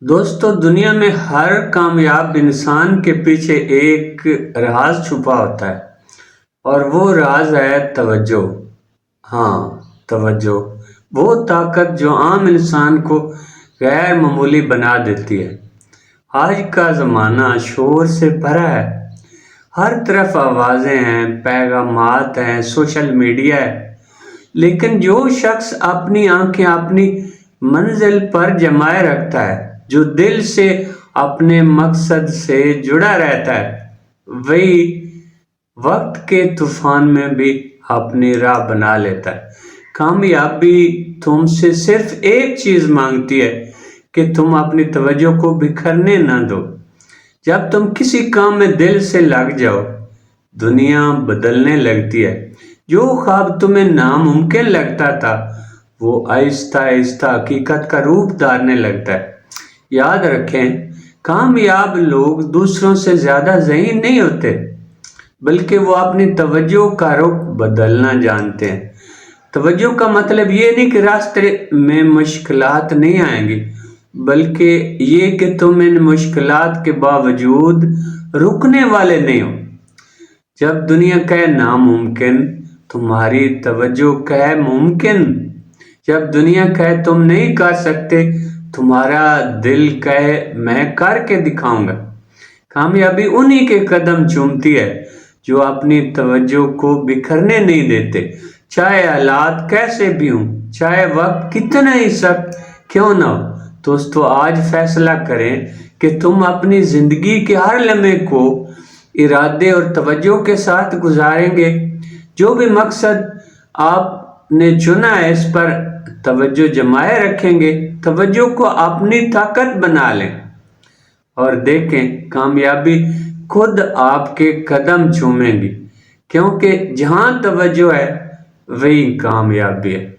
دوستو، دنیا میں ہر کامیاب انسان کے پیچھے ایک راز چھپا ہوتا ہے اور وہ راز ہے توجہ۔ توجہ وہ طاقت جو عام انسان کو غیر معمولی بنا دیتی ہے۔ آج کا زمانہ شور سے بھرا ہے، ہر طرف آوازیں ہیں، پیغامات ہیں، سوشل میڈیا ہے، لیکن جو شخص اپنی آنکھیں اپنی منزل پر جمائے رکھتا ہے، جو دل سے اپنے مقصد سے جڑا رہتا ہے، وہی وقت کے طوفان میں بھی اپنی راہ بنا لیتا ہے۔ کامیابی تم سے صرف ایک چیز مانگتی ہے کہ تم اپنی توجہ کو بکھرنے نہ دو۔ جب تم کسی کام میں دل سے لگ جاؤ، دنیا بدلنے لگتی ہے۔ جو خواب تمہیں ناممکن لگتا تھا، وہ آہستہ آہستہ حقیقت کا روپ دھارنے لگتا ہے۔ یاد رکھیں، کامیاب لوگ دوسروں سے زیادہ ذہین نہیں ہوتے، بلکہ وہ اپنی توجہ کا رخ بدلنا جانتے ہیں۔ توجہ کا مطلب یہ نہیں کہ راستے میں مشکلات نہیں آئیں گی، بلکہ یہ کہ تم ان مشکلات کے باوجود رکنے والے نہیں ہو۔ جب دنیا کہے ناممکن، تمہاری توجہ کہے ممکن۔ جب دنیا کہے تم نہیں کر سکتے، تمہارا دل کہے میں کر کے دکھاؤں گا۔ کامیابی انہی کے قدم چومتی ہے جو اپنی توجہ کو بکھرنے نہیں دیتے، چاہے حالات کیسے بھی ہوں، چاہے وقت کتنا ہی سخت کیوں نہ ہو۔ دوستو، آج فیصلہ کریں کہ تم اپنی زندگی کے ہر لمحے کو ارادے اور توجہ کے ساتھ گزاریں گے۔ جو بھی مقصد آپ نے چنا ہے، اس پر توجہ جمائے رکھیں گے، توجہ کو اپنی طاقت بنا لیں اور دیکھیں کامیابی خود آپ کے قدم چومے گی، کیونکہ جہاں توجہ ہے وہیں کامیابی ہے۔